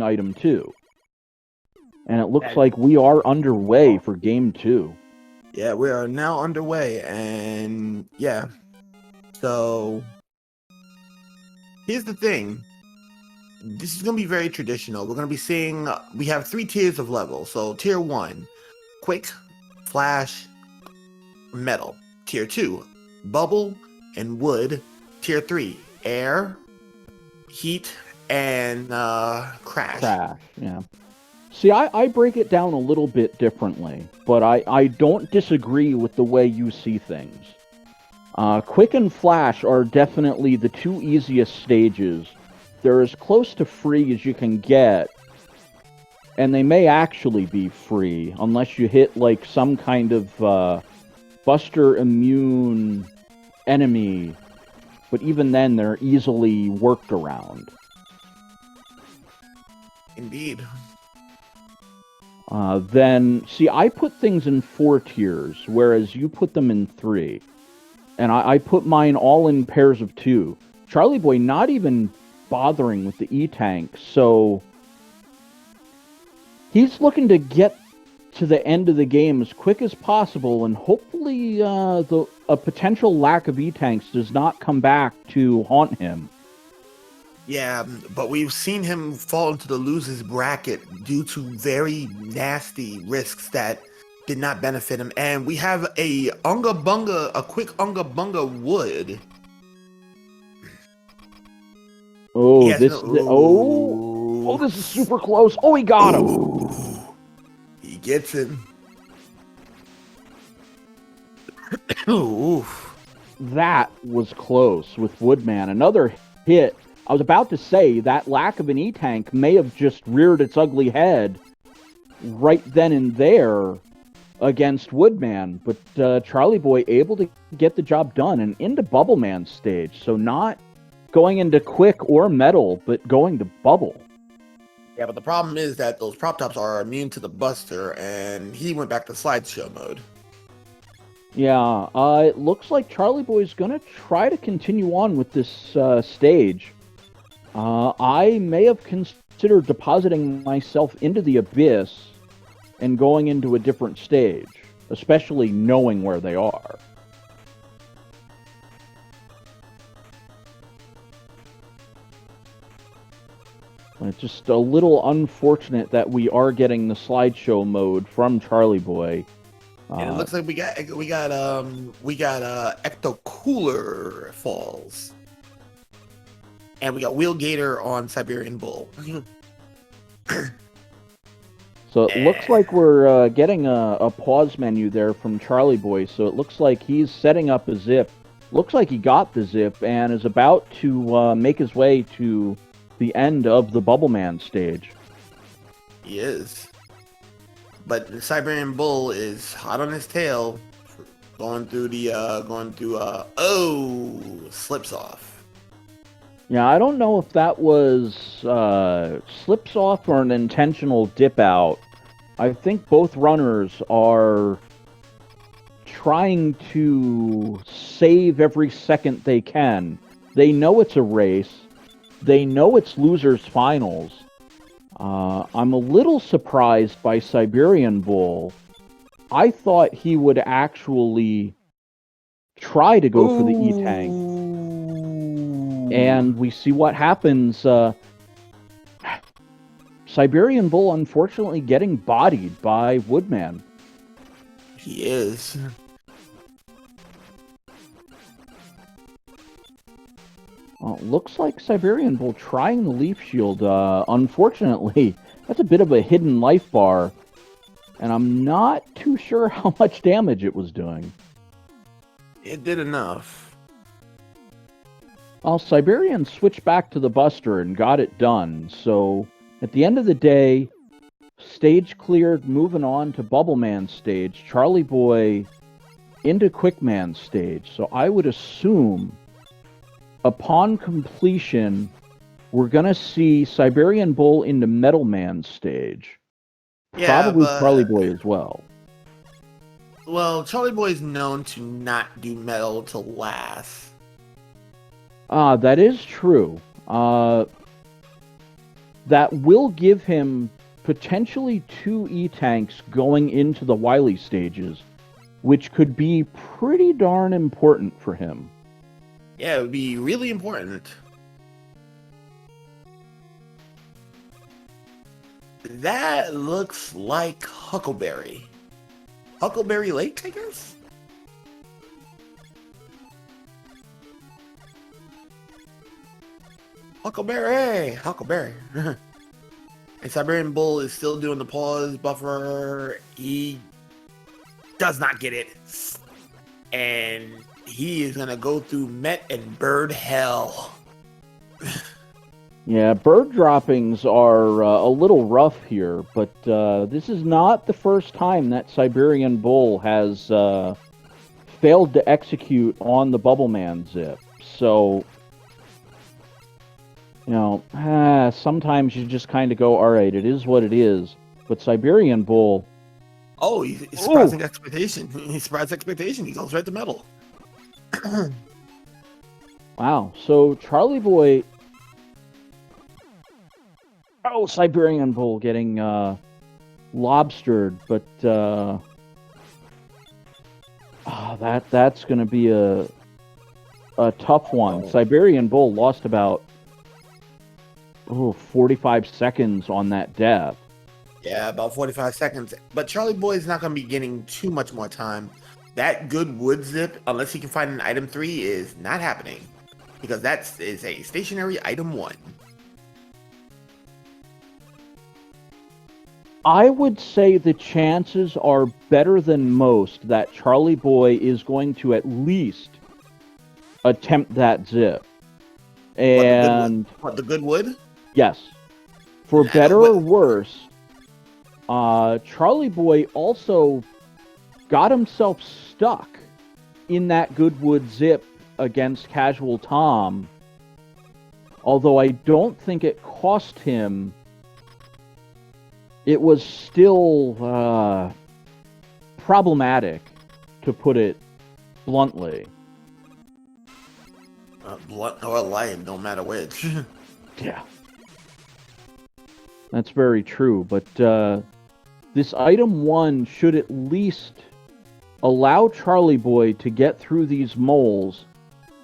item too. And it looks like we are underway for game 2. Yeah, we are now underway, and yeah. So here's the thing. This is going to be very traditional. We're going to be seeing, we have 3 tiers of level. So tier 1, quick, flash, metal. Tier 2, bubble and wood. Tier 3, air, heat, and crash. Crash, yeah. See, I break it down a little bit differently, but I don't disagree with the way you see things. Quick and flash are definitely the 2 easiest stages. They're as close to free as you can get, and they may actually be free, unless you hit, like, some kind of buster immune enemy, but even then, they're easily worked around. Indeed. Then, see, I put things in 4 tiers, whereas you put them in 3. And I put mine all in pairs of 2. Charlieboy not even bothering with the E-Tank, so he's looking to get to the end of the game as quick as possible, and hopefully a potential lack of E-Tanks does not come back to haunt him. Yeah, but we've seen him fall into the losers bracket due to very nasty risks that did not benefit him. And we have a quick Unga Bunga wood. Oh, this is super close. Oh, he got him. He gets him. Oof. That was close with Woodman. Another hit. I was about to say that lack of an E-Tank may have just reared its ugly head right then and there against Woodman, but Charlieboy able to get the job done and into Bubble Man stage, so not going into quick or metal, but going to bubble. Yeah, but the problem is that those prop tops are immune to the buster, and he went back to slideshow mode. Yeah, it looks like Charlieboy's gonna try to continue on with this stage. I may have considered depositing myself into the abyss and going into a different stage, especially knowing where they are. It's just a little unfortunate that we are getting the slideshow mode from Charlieboy. And it looks like we got Ecto Cooler Falls. And we got Wheel Gator on Siberian Bull. So it looks like we're getting a pause menu there from Charlieboy. So it looks like he's setting up a zip. Looks like he got the zip and is about to make his way to the end of the Bubble Man stage. He is. But the Siberian Bull is hot on his tail. Slips off. Yeah, I don't know if that was slips off or an intentional dip out. I think both runners are trying to save every second they can. They know it's a race. They know it's losers finals. I'm a little surprised by Siberian Bull. I thought he would actually try to go for the E-Tank. And we see what happens. Siberian Bull, unfortunately, getting bodied by Woodman. He is. Looks like Siberian Bull trying the Leaf Shield. Unfortunately, that's a bit of a hidden life bar. And I'm not too sure how much damage it was doing. It did enough. Well, Siberian switched back to the Buster and got it done. So, at the end of the day, stage cleared, moving on to Bubble Man stage. Charlieboy into Quick Man stage. So, I would assume, upon completion, we're going to see Siberian Bull into Metal Man stage. Yeah, probably Charlieboy as well. Well, Charlieboy is known to not do metal to last. That is true. that will give him potentially 2 E-tanks going into the Wily stages, which could be pretty darn important for him. Yeah, it would be really important. That looks like Huckleberry. Huckleberry Lake, I guess? Huckleberry. And Siberian Bull is still doing the pause buffer. He does not get it. And he is going to go through Met and Bird Hell. Yeah, bird droppings are a little rough here, but this is not the first time that Siberian Bull has failed to execute on the Bubble Man zip. So, you know, sometimes you just kind of go, all right, it is what it is. But Siberian Bull... Oh, he's surprising expectation. He surprised expectation. He goes right to metal. Wow. So, Charlieboy... Oh, Siberian Bull getting lobstered, but that's going to be a tough one. Siberian Bull lost about 45 seconds on that death. Yeah, about 45 seconds. But Charlieboy is not going to be getting too much more time. That good wood zip, unless he can find an item 3, is not happening. Because that is a stationary item 1. I would say the chances are better than most that Charlieboy is going to at least attempt that zip. And the good wood? Yes. For better or worse, Charlieboy also got himself stuck in that Goodwood zip against Casual Tom. Although I don't think it cost him, it was still problematic, to put it bluntly. Blunt or light, no matter which. Yeah. That's very true, but this item 1 should at least allow Charlieboy to get through these moles,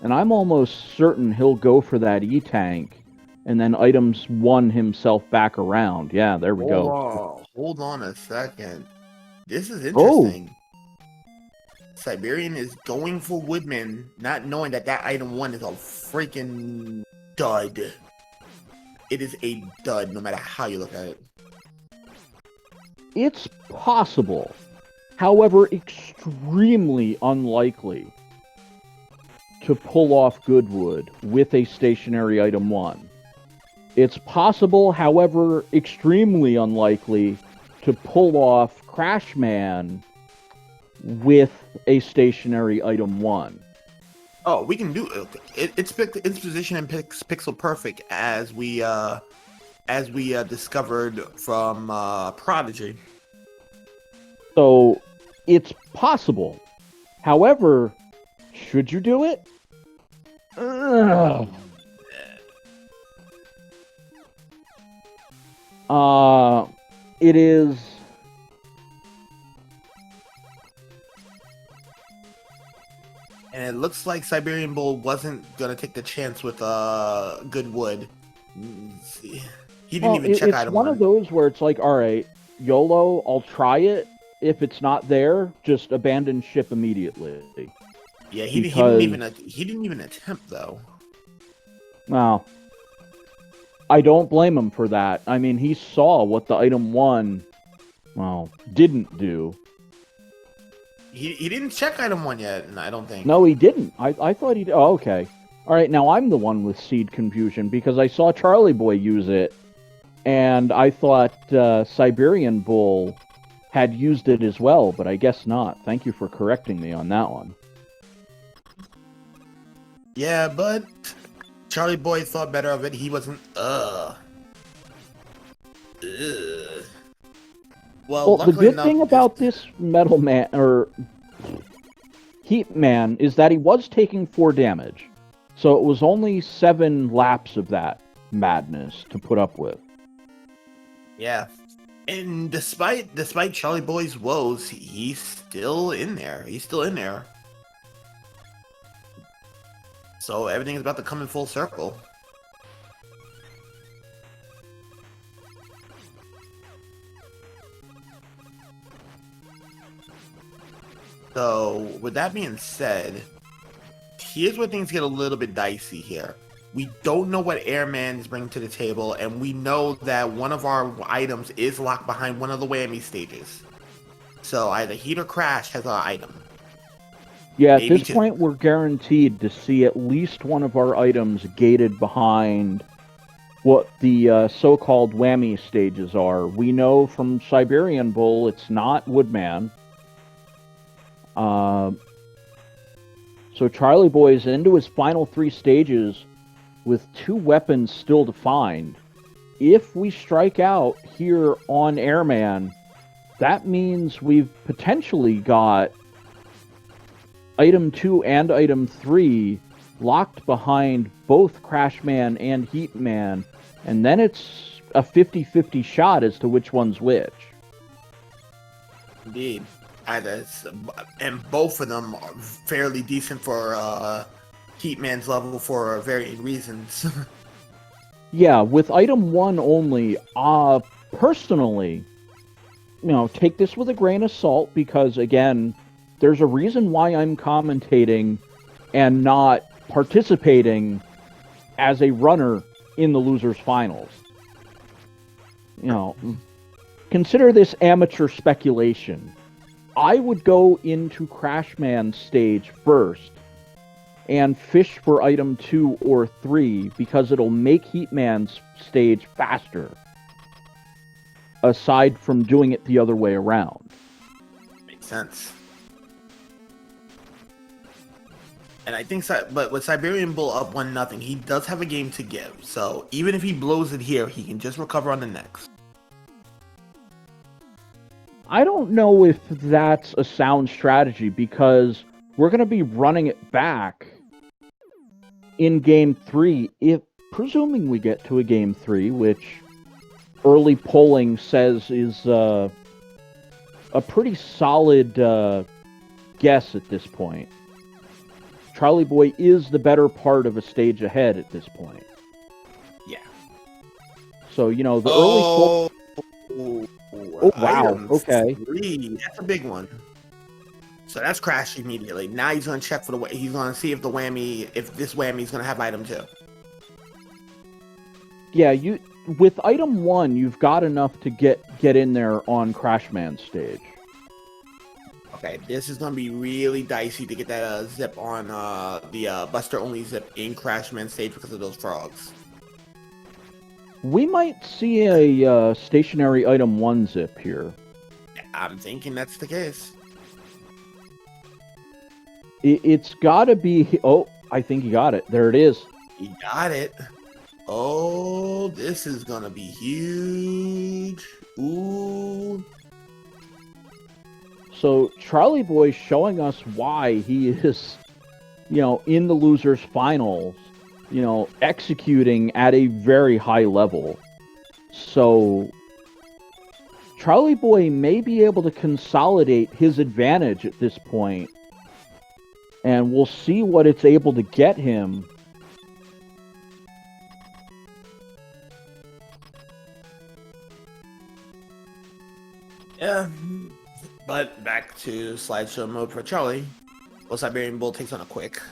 and I'm almost certain he'll go for that E-tank, and then items 1 himself back around. Yeah, there we go. Hold on a second. This is interesting. Siberian is going for Woodman, not knowing that that item 1 is a freaking dud. It is a dud, no matter how you look at it. It's possible, however, extremely unlikely to pull off Goodwood with a stationary item 1. It's possible, however, extremely unlikely to pull off Crashman with a stationary item 1. Oh, we can do it. It's position and pixel perfect as we discovered from Prodigy. So it's possible. However, should you do it? It is. And it looks like Siberian Bull wasn't gonna take the chance with Goodwood. He didn't even check item 1. It's one of those where it's like, all right, YOLO, I'll try it. If it's not there, just abandon ship immediately. Yeah, he didn't even attempt though. Well, I don't blame him for that. I mean, he saw what the item 1, didn't do. He didn't check item 1 yet, and I don't think. No, he didn't. I thought he did. Oh, okay. All right, now I'm the one with seed confusion because I saw Charlieboy use it, and I thought Siberian Bull had used it as well, but I guess not. Thank you for correcting me on that one. Yeah, but Charlieboy thought better of it. He wasn't. Well, the good thing about this Metal Man, or Heat Man, is that he was taking 4 damage. So it was only 7 laps of that madness to put up with. Yeah. And despite Charlie Boy's woes, he's still in there. He's still in there. So everything's about to come in full circle. So with that being said, here's where things get a little bit dicey here. We don't know what Airman is bringing to the table, and we know that one of our items is locked behind one of the whammy stages. So either Heat or Crash has our item. Yeah, at Maybe this two. point, we're guaranteed to see at least one of our items gated behind what the so-called whammy stages are. We know from Siberian Bull it's not Woodman. So Charlie Boy is into his final 3 stages with 2 weapons still to find. If we strike out here on Airman, that means we've potentially got item 2 and item 3 locked behind both Crashman and Heatman, and then it's a 50-50 shot as to which one's which. Indeed. And both of them are fairly decent for Heatman's level for varying reasons. Yeah, with item 1 only, personally, take this with a grain of salt because, again, there's a reason why I'm commentating and not participating as a runner in the losers finals. Consider this amateur speculation. I would go into Crashman's stage first and fish for item 2 or 3 because it'll make Heatman's stage faster, aside from doing it the other way around. Makes sense. And I think, but with Siberian Bull up 1-0, he does have a game to give. So even if he blows it here, he can just recover on the next. I don't know if that's a sound strategy because we're going to be running it back in Game 3, if presuming we get to a Game 3, which early polling says is a pretty solid guess at this point. Charlie Boy is the better part of a stage ahead at this point. Yeah. So, the early poll... Oh, wow. Okay. 3. That's a big one. So that's Crash immediately. Now he's going to check for the... He's going to see if this whammy is going to have item 2. Yeah, with item 1, you've got enough to get in there on Crashman's stage. Okay, this is going to be really dicey to get that zip on the Buster-only zip in Crashman's stage because of those frogs. We might see a stationary item 1 zip here. I'm thinking that's the case. It's got to be... Oh, I think he got it. There it is. He got it. Oh, this is going to be huge. Ooh. So Charlie Boy showing us why he is, in the losers finals, executing at a very high level. So Charlie Boy may be able to consolidate his advantage at this point, and we'll see what it's able to get him. Yeah. But back to slideshow mode for Charlie. Well, Siberian Bull takes on a quick.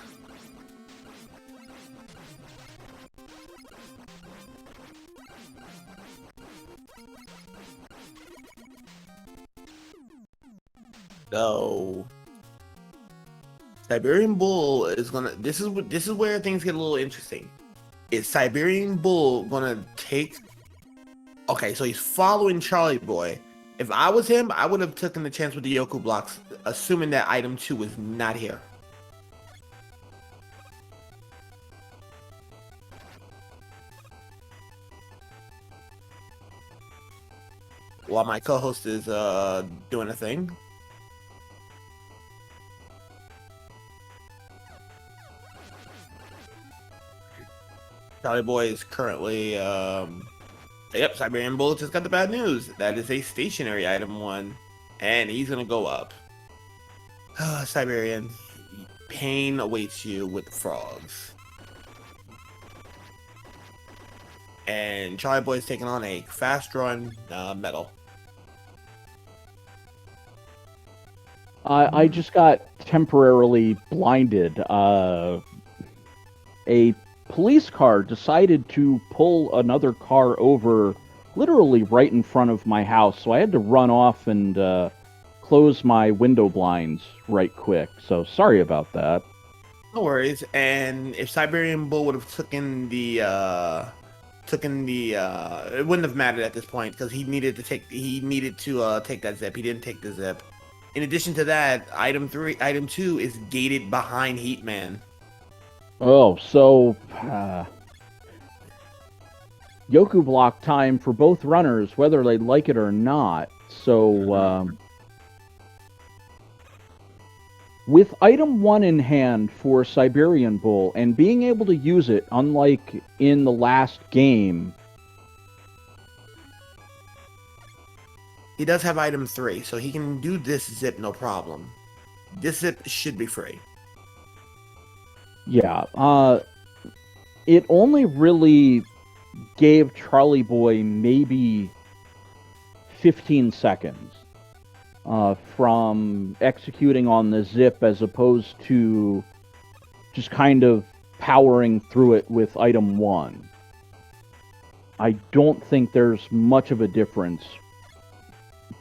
So Siberian Bull is gonna. This is where things get a little interesting. Is Siberian Bull gonna take? Okay, so he's following Charlie Boy. If I was him, I would have taken the chance with the Yoku blocks, assuming that item 2 was not here. While my co-host is doing a thing. Charlie Boy is currently Yep, Siberian Bull just got the bad news. That is a stationary item 1, and he's gonna go up. Siberian, pain awaits you with frogs. And Charlieboy is taking on a fast run metal. I just got temporarily blinded. A police car decided to pull another car over literally right in front of my house, so I had to run off and close my window blinds right quick. So sorry about that. No worries. And if Siberian Bull would have taken the it wouldn't have mattered at this point because he needed to take that zip. He didn't take the zip. In addition to that, item 2 is gated behind Heatman. Oh, so Yoku block time for both runners, whether they like it or not. So with item 1 in hand for Siberian Bull and being able to use it, unlike in the last game, he does have item 3, so he can do this zip no problem. This zip should be free. yeah, it only really gave Charlieboy maybe 15 seconds from executing on the zip as opposed to just kind of powering through it with item 1. I don't think there's much of a difference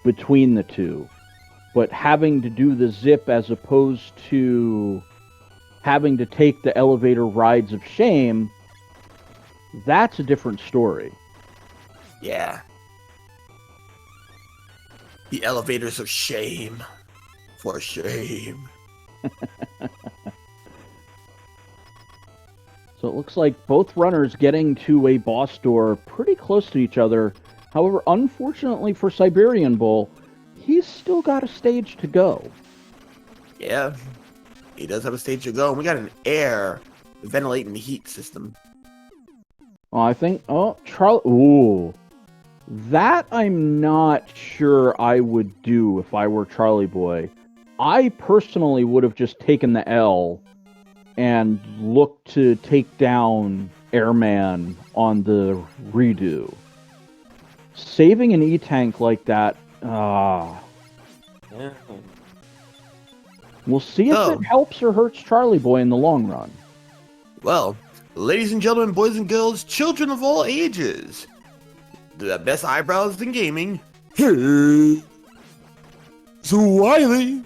between the two, but having to do the zip as opposed to having to take the elevator rides of shame, that's a different story. Yeah. The elevators of shame. For shame. So it looks like both runners getting to a boss door pretty close to each other. However, unfortunately for Siberian Bull, he's still got a stage to go. Yeah. He does have a stage to go. And we got an air ventilating the heat system. Oh, I think... Oh, Ooh. That I'm not sure I would do if I were Charlieboy. I personally would have just taken the L and looked to take down Airman on the redo. Saving an E-Tank like that... Yeah. We'll see if it helps or hurts Charlieboy in the long run. Well, ladies and gentlemen, boys and girls, children of all ages, the best eyebrows in gaming. Hey, so Wiley.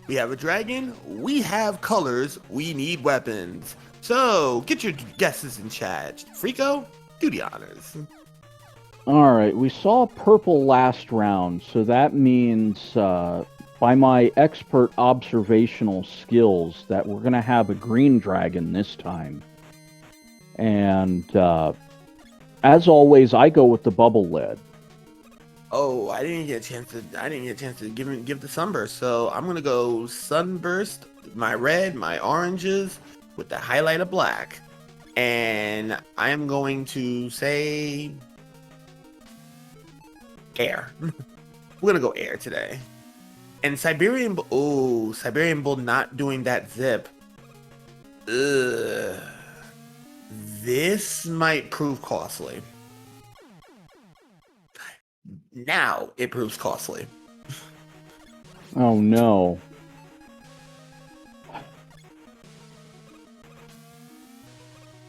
We have a dragon, we have colors, we need weapons. So, get your guesses in chat. Frico, do the honors. Alright, we saw purple last round, so that means, by my expert observational skills, that we're going to have a green dragon this time. And, as always, I go with the bubble lid. Oh, I didn't get a chance to give the sunburst, so I'm gonna go sunburst, my red, my oranges, with the highlight of black, and I am going to say air. We're gonna go air today. And Siberian Bull not doing that zip. Ugh. This might prove costly. Now it proves costly. Oh no.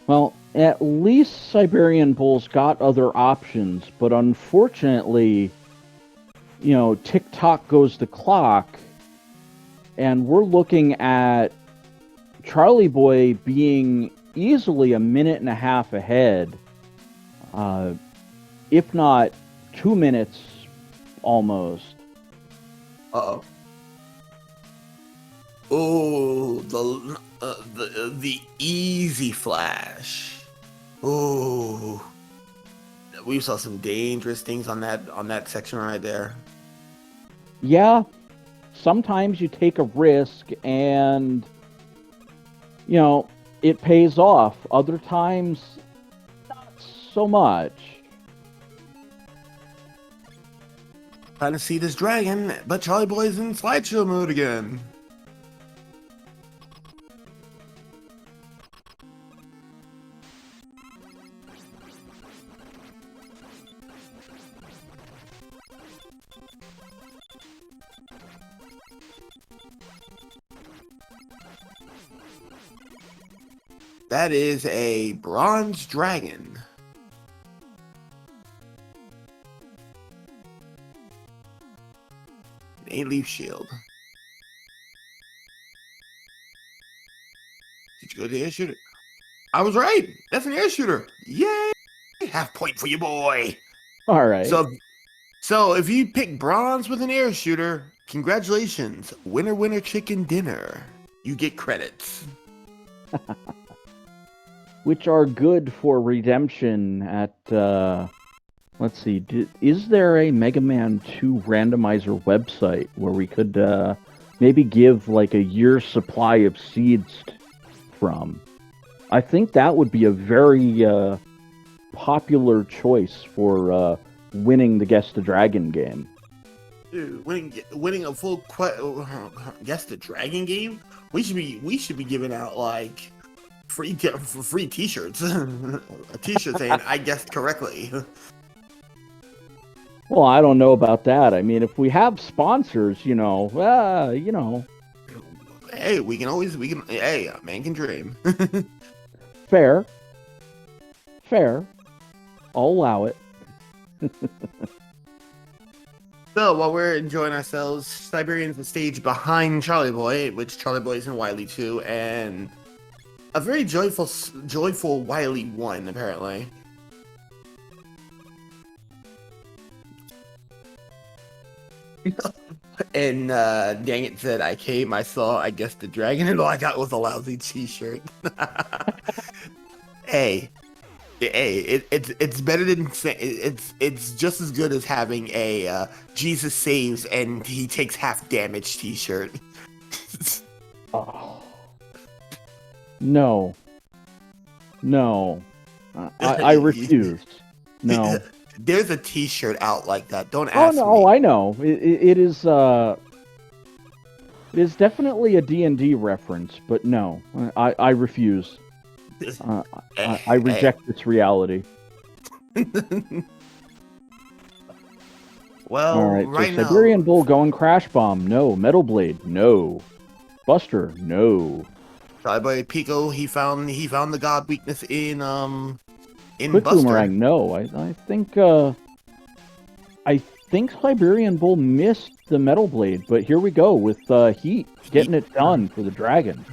Well, at least Siberian Bull's got other options, but unfortunately, you know, tick-tock goes the clock, and we're looking at Charlieboy being easily a minute and a half ahead, if not 2 minutes almost. Uh-oh. Oh, the easy flash. Oh, we saw some dangerous things on that section right there. Yeah, sometimes you take a risk and, you know, it pays off. Other times, not so much. Trying to see this dragon, but Charlie Boy's in slideshow mode again. That is a bronze dragon. An 8-leaf shield. Did you go to the air shooter? I was right. That's an air shooter. Yay! Half point for you, boy. All right. So if you pick bronze with an air shooter, congratulations. Winner, winner, chicken dinner. You get credits. Which are good for redemption at, let's see, is there a Mega Man 2 randomizer website where we could maybe give like a year's supply of seeds from? I think that would be a very popular choice for winning the Guess the Dragon game. Dude, winning a full Guess the Dragon game? We should be giving out like free t-shirts. A t-shirt saying I guessed correctly. Well, I don't know about that. I mean, if we have sponsors, Hey, hey, a man can dream. Fair. I'll allow it. So while we're enjoying ourselves, Siberian's the stage behind Charlie Boy, which Charlie Boy is in Wily 2, and a very joyful Wily 1, apparently. And dang it said I came, I saw, I guess the dragon, and all I got was a lousy t-shirt. Hey, it's better than it's just as good as having a Jesus saves and he takes half damage t-shirt. Oh. No. I refuse. No. There's a t-shirt out like that. Don't ask me. Oh, no, I know. It is definitely a D&D reference, but no. I refuse. I reject this reality. Well, all right, right so now, Siberian Bull going Crash Bomb, no. Metal Blade, no. Buster, no. Charlieboy Pico, he found the god weakness in Quick Buster. Boomerang, no. I think Siberian Bull missed the Metal Blade, but here we go with Heat getting it done for the dragon.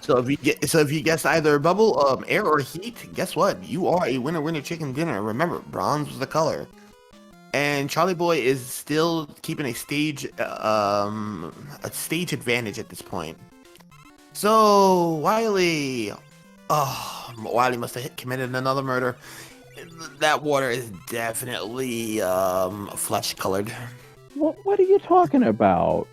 So if you guess either bubble, air, or heat, guess what? You are a winner chicken dinner. Remember, bronze was the color, and Charlie Boy is still keeping a stage advantage at this point. So Wily, Wily must have committed another murder. That water is definitely flesh colored. What are you talking about?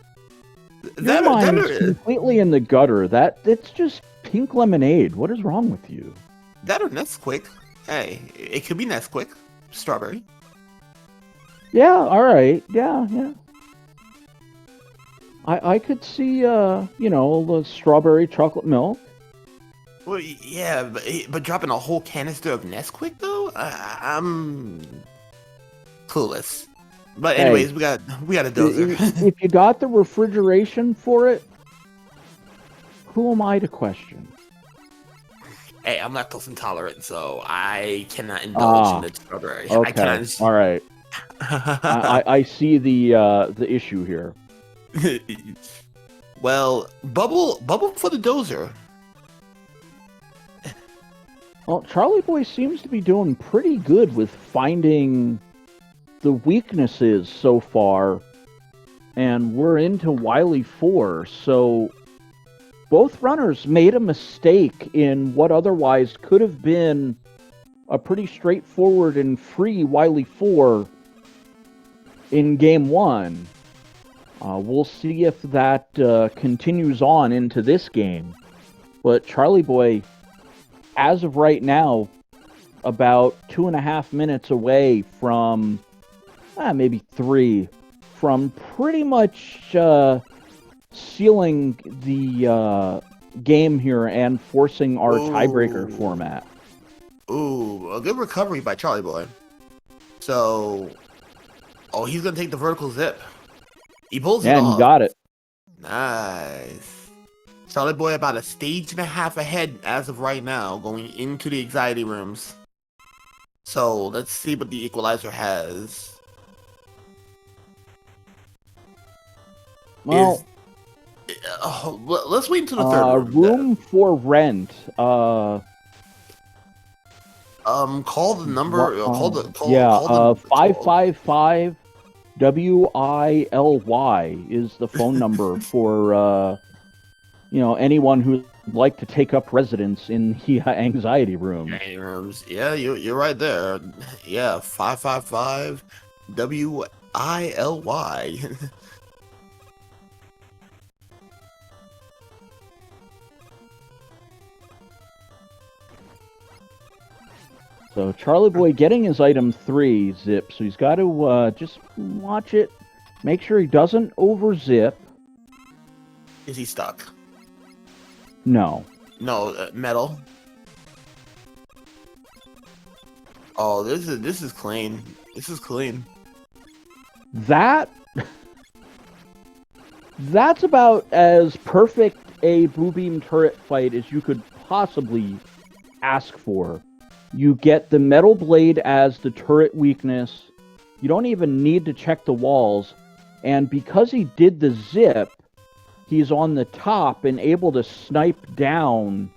Your mind is completely in the gutter. It's just pink lemonade. What is wrong with you? That or Nesquik. Hey, it could be Nesquik. Strawberry. Yeah, all right. Yeah. I could see, the strawberry chocolate milk. Well, yeah, but dropping a whole canister of Nesquik, though? I'm clueless. But anyways, hey, we got a dozer. If you got the refrigeration for it, who am I to question? Hey, I'm lactose intolerant, so I cannot indulge in the strawberry. Okay. I cannot. All right. I see the issue here. Well, bubble for the dozer. Well, Charlie Boy seems to be doing pretty good with finding the weaknesses so far, and we're into Wily 4, so both runners made a mistake in what otherwise could have been a pretty straightforward and free Wily 4 in Game 1. We'll see if that continues on into this game, but Charlie Boy, as of right now, about 2.5 minutes away from maybe 3 from pretty much sealing the game here and forcing our tiebreaker format. Ooh, a good recovery by Charlieboy. So, oh, he's gonna take the vertical zip. He pulls it off. And he got it. Nice. Charlieboy about a stage and a half ahead as of right now, going into the anxiety rooms. So let's see what the equalizer has. Well, let's wait until the third room for rent. Call the number. Call 555 WILY is the phone number for anyone who'd like to take up residence in the anxiety room. Yeah, you're right there. Yeah, 555 WILY. So Charlieboy getting his item 3 zip, so he's got to just watch it, make sure he doesn't over zip. Is he stuck? No. No, metal. Oh, this is clean. This is clean. That's about as perfect a blue beam turret fight as you could possibly ask for. You get the metal blade as the turret weakness. You don't even need to check the walls. And because he did the zip, he's on the top and able to snipe down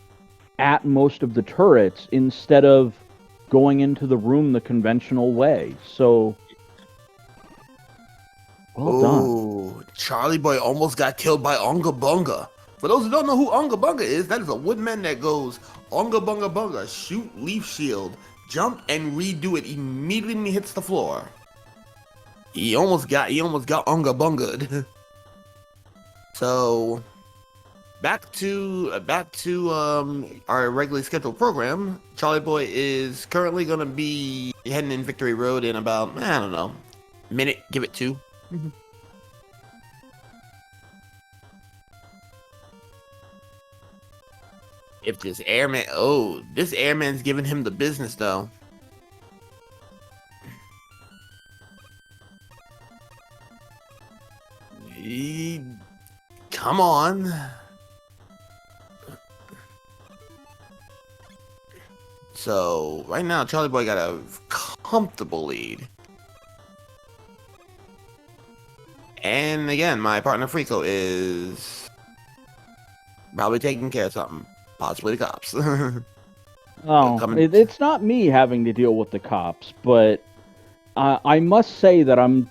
at most of the turrets instead of going into the room the conventional way. So, well done. Charlieboy almost got killed by Unga Bunga. For those who don't know who Unga Bunga is, that is a woodman that goes Unga Bunga Bunga, shoot leaf shield, jump and redo it immediately when he hits the floor. He almost got Unga Bunga'd. So back to our regularly scheduled program. Charlieboy is currently gonna be heading in Victory Road in about, I don't know, minute, give it 2. If this airman's giving him the business though. Come on. So right now, Charlieboy got a comfortable lead. And again, my partner Frico is probably taking care of something. Possibly the cops. It's not me having to deal with the cops, but I must say that I'm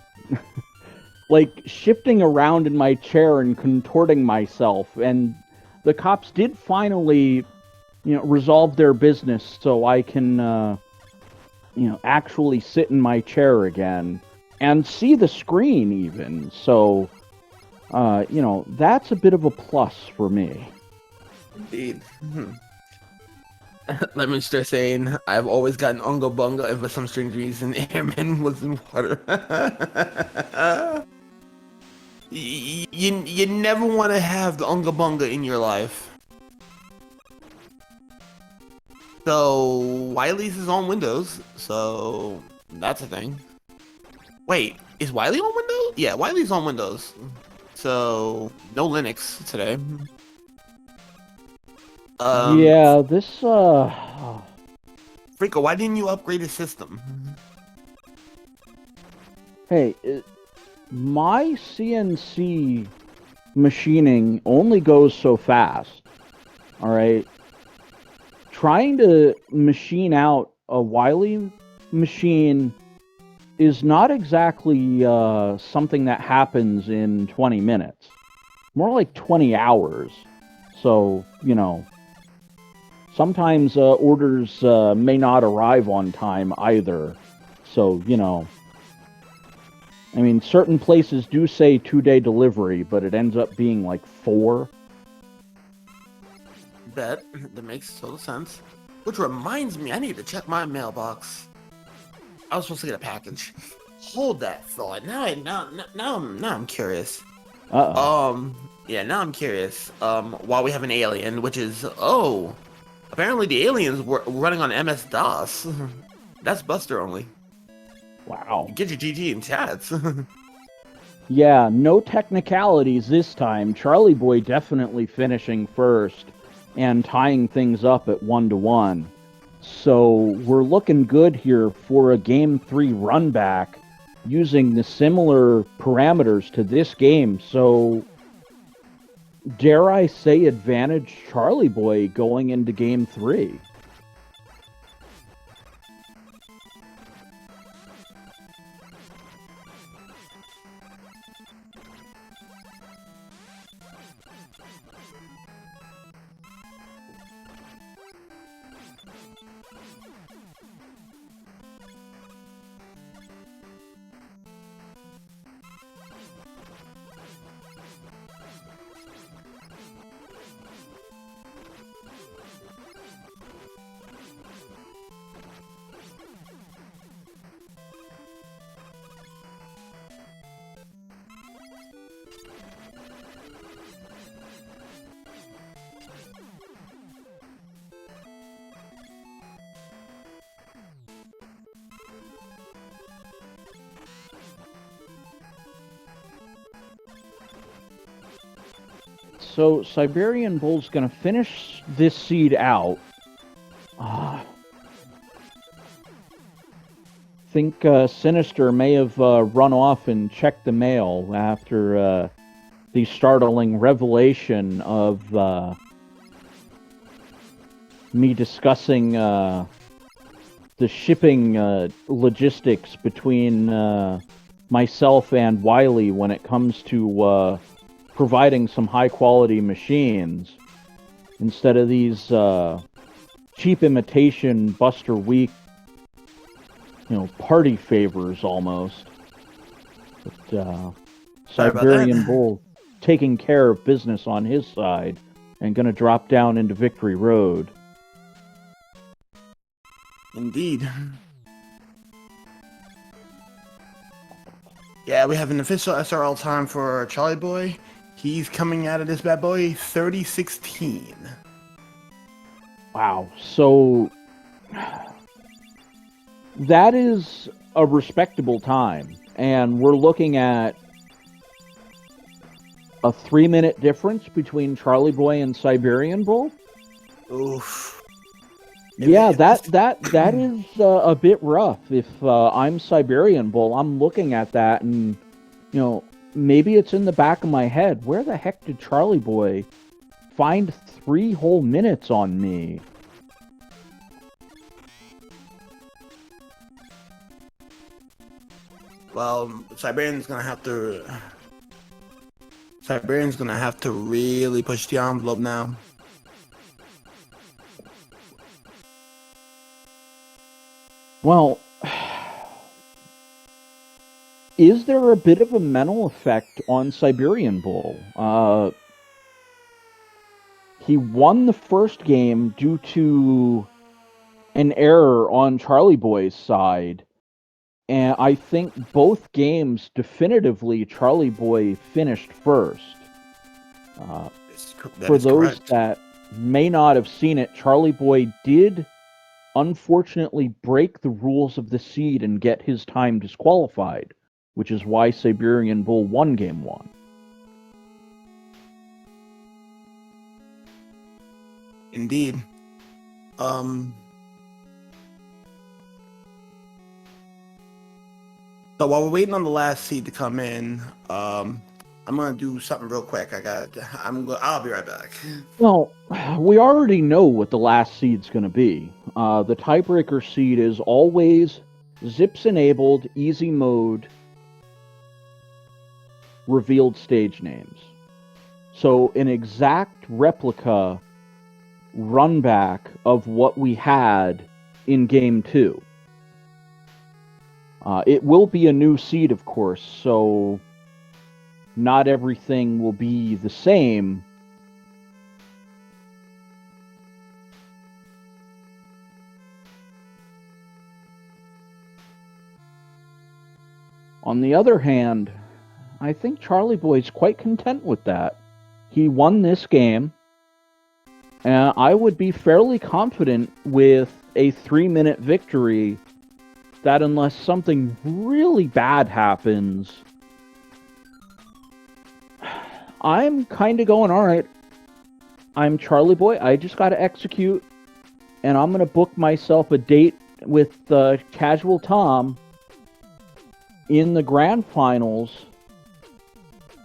like shifting around in my chair and contorting myself, and the cops did finally, resolve their business so I can, actually sit in my chair again and see the screen even. So, that's a bit of a plus for me. Indeed. Let me start saying I've always gotten Unga Bunga, and for some strange reason, Airman was in water. You never want to have the Unga Bunga in your life. So Wiley's is on Windows, so that's a thing. Wait, is Wiley on Windows? Yeah, Wiley's on Windows. So no Linux today. Yeah, this Frico, why didn't you upgrade his system? Hey, my CNC machining only goes so fast. All right. Trying to machine out a Wiley machine is not exactly something that happens in 20 minutes. More like 20 hours. So, sometimes orders may not arrive on time either. So, I mean, certain places do say 2-day delivery, but it ends up being like 4. Bet. That makes total sense. Which reminds me, I need to check my mailbox. I was supposed to get a package. Hold that thought. Now I'm curious. Uh-oh. Yeah, now I'm curious. While we have an alien, which is apparently the aliens were running on MS DOS. That's Buster only. Wow. Get your GG in chats. Yeah, no technicalities this time. Charlieboy definitely finishing first and tying things up at 1-1. So we're looking good here for a Game 3 run back using the similar parameters to this game. So dare I say advantage Charlieboy going into Game 3. So Siberian Bull's going to finish this seed out. Think Sinister may have run off and checked the mail after the startling revelation of me discussing the shipping logistics between myself and Wiley when it comes to providing some high-quality machines instead of these cheap imitation Buster Week, party favors almost. But Siberian Bull taking care of business on his side and going to drop down into Victory Road. Indeed. Yeah, we have an official SRL time for Charlieboy. He's coming out of this bad boy 30-16. Wow. So that is a respectable time. And we're looking at a 3-minute difference between Charlieboy and Siberian Bull. Oof. Yeah, that is a bit rough. If I'm Siberian Bull, I'm looking at that and, maybe it's in the back of my head. Where the heck did Charlieboy find 3 whole minutes on me? Well, Siberian's gonna have to really push the envelope now. Well, is there a bit of a mental effect on Siberian Bull? He won the first game due to an error on Charlieboy's side. And I think both games, definitively, Charlieboy finished first. For those correct. that may not have seen it, Charlieboy did unfortunately break the rules of the seed and get his time disqualified, which is why Siberian Bull won Game 1. Indeed. So while we're waiting on the last seed to come in, I'm gonna do something real quick. I'll be right back. Well, we already know what the last seed's going to be. The tiebreaker seed is always zips enabled, easy mode, revealed stage names. So an exact replica run back of what we had in Game 2. It will be a new seed, of course, so not everything will be the same. On the other hand, I think Charlieboy's quite content with that. He won this game, and I would be fairly confident with a 3-minute victory that unless something really bad happens, I'm kind of going, all right, I'm Charlieboy, I just got to execute, and I'm going to book myself a date with Casual Tom in the grand finals,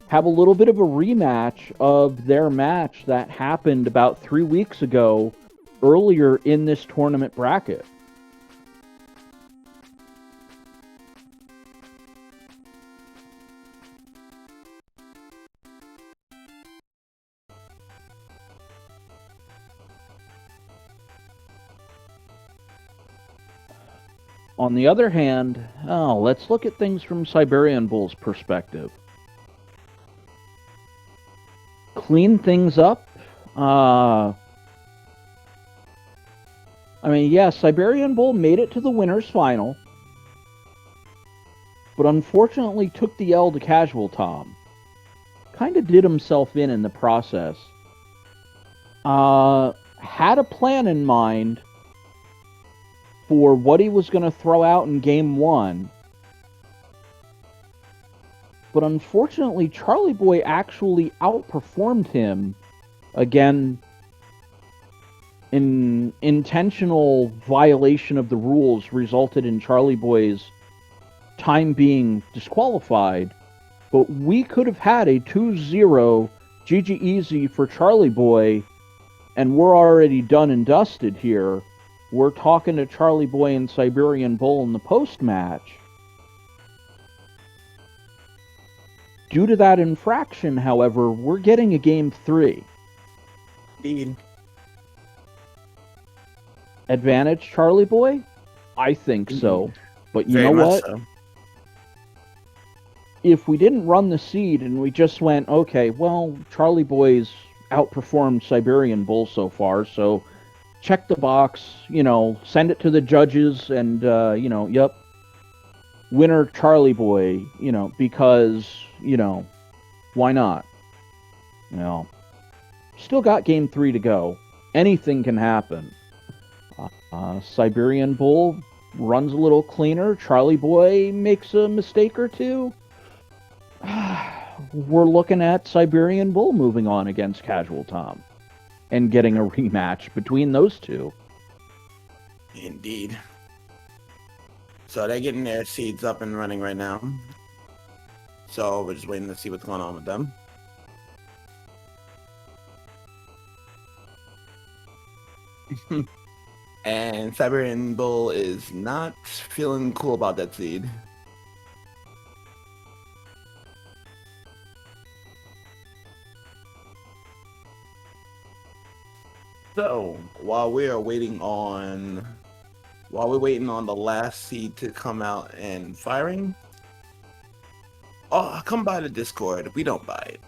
have a little bit of a rematch of their match that happened about 3 weeks ago, earlier in this tournament bracket. On the other hand, let's look at things from Siberian Bull's perspective. Clean things up. I mean, yeah, Siberian Bull made it to the winner's final, but unfortunately took the L to Casual Tom. Kind of did himself in the process. Had a plan in mind for what he was going to throw out in game 1. But unfortunately, Charlieboy actually outperformed him. Again, an intentional violation of the rules resulted in Charlieboy's time being disqualified. But we could have had a 2-0 GG easy for Charlieboy, and we're already done and dusted here. We're talking to Charlieboy and Siberian Bull in the post-match. Due to that infraction, however, we're getting a game 3. Indeed. Advantage, Charlieboy? I think so. But you know what? So. If we didn't run the seed and we just went, okay, well, Charlieboy's outperformed Siberian Bull so far, so check the box, send it to the judges, and, yep, winner Charlieboy, because, why not? Still got game 3 to go. Anything can happen. Siberian Bull runs a little cleaner. Charlieboy makes a mistake or two. We're looking at Siberian Bull moving on against Casual Tom and getting a rematch between those two. Indeed. So they're getting their seeds up and running right now. So we're just waiting to see what's going on with them. And Siberian Bull is not feeling cool about that seed. So while we're waiting on the last seed to come out and firing, come by the Discord. We don't buy it.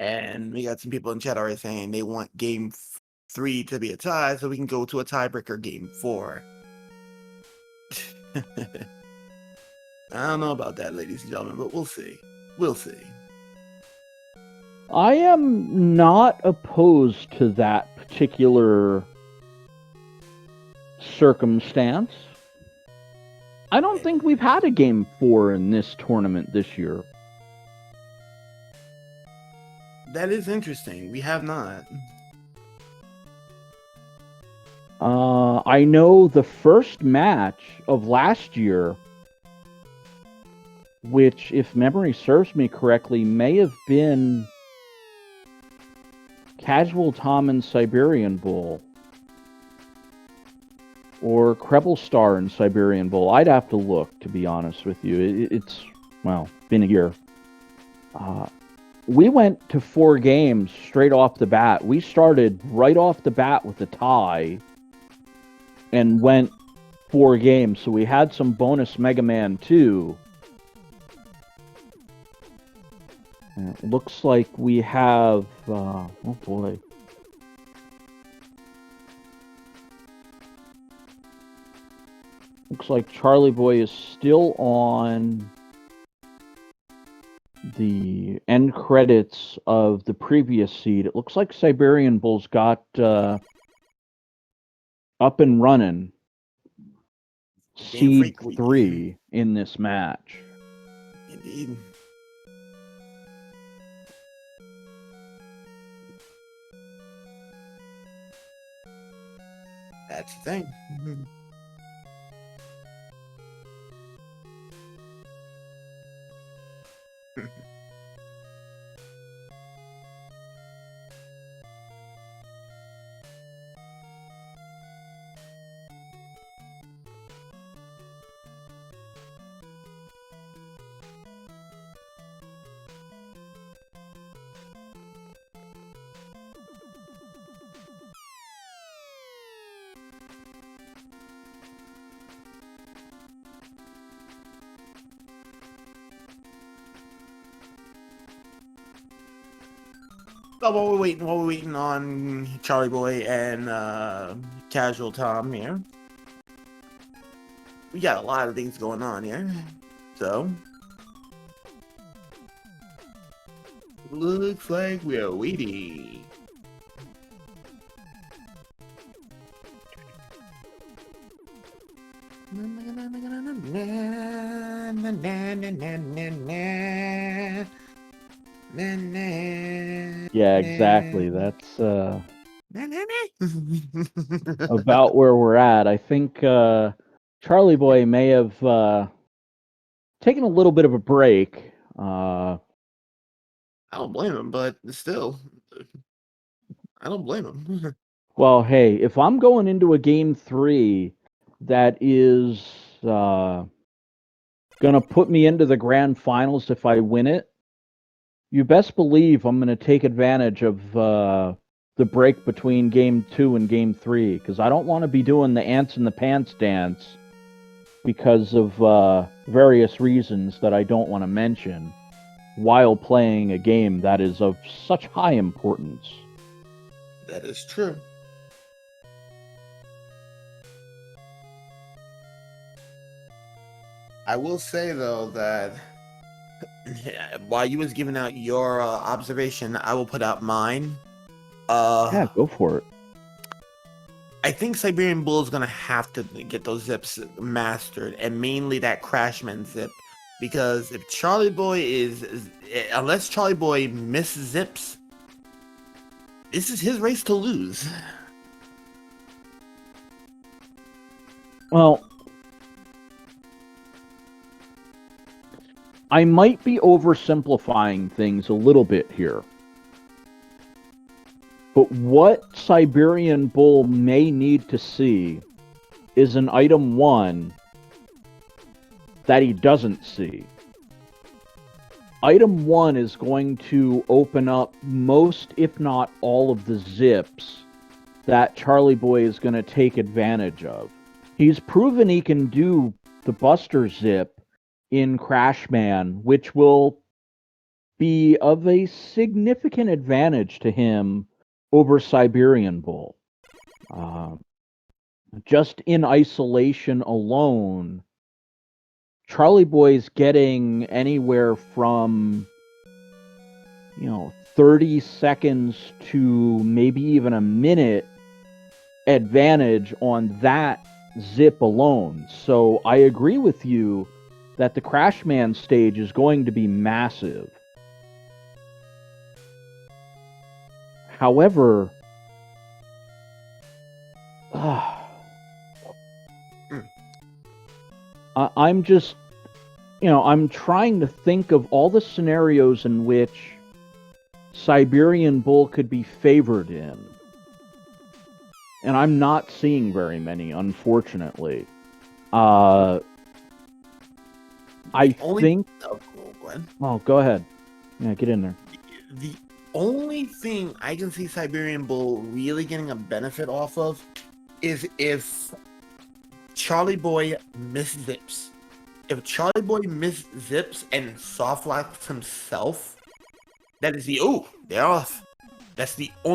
And we got some people in chat already saying they want game 3 to be a tie so we can go to a tiebreaker game 4. I don't know about that, ladies and gentlemen, but we'll see. We'll see. I am not opposed to that particular circumstance. I don't think we've had a game 4 in this tournament this year. That is interesting. We have not. I know the first match of last year, which, if memory serves me correctly, may have been Casual Tom and Siberian Bull, or Krebel Star and Siberian Bull. I'd have to look, to be honest with you. It's been a year. we went to 4 games straight off the bat. We started right off the bat with a tie and went 4 games. So we had some bonus Mega Man 2. It looks like we have, oh boy. Looks like Charlieboy is still on the end credits of the previous seed. It looks like Siberian Bull's got up and running seed 3 in this match. Indeed. That's the thing. While we're waiting on Charlieboy and Casual Tom here, we got a lot of things going on here. So looks like we are waiting. Yeah, exactly. That's about where we're at. I think Charlieboy may have taken a little bit of a break. I don't blame him, but still, I don't blame him. Well, hey, if I'm going into a game 3 that is gonna put me into the grand finals if I win it, you best believe I'm gonna take advantage of the break between game 2 and game 3, because I don't want to be doing the ants in the pants dance because of various reasons that I don't want to mention while playing a game that is of such high importance. That is true. I will say though that while you was giving out your observation, I will put out mine. Yeah, go for it. I think Siberian Bull is gonna have to get those zips mastered, and mainly that Crashman zip, because if Charlieboy unless Charlieboy misses zips, this is his race to lose. Well, I might be oversimplifying things a little bit here. But what Siberian Bull may need to see is an item 1 that he doesn't see. Item 1 is going to open up most, if not all, of the zips that Charlieboy is going to take advantage of. He's proven he can do the Buster Zip in Crashman, which will be of a significant advantage to him over Siberian Bull. Just in isolation alone, Charlieboy's getting anywhere from 30 seconds to maybe even a minute advantage on that zip alone. So I agree with you that the Crashman stage is going to be massive. However, I'm just, I'm trying to think of all the scenarios in which Siberian Bull could be favored in. And I'm not seeing very many, unfortunately. I think... Oh, go ahead. Oh, go ahead. Yeah, get in there. The only thing I can see Siberian Bull really getting a benefit off of is if Charlieboy miszips. If Charlieboy miszips and soft locks himself, that is the they're off. That's the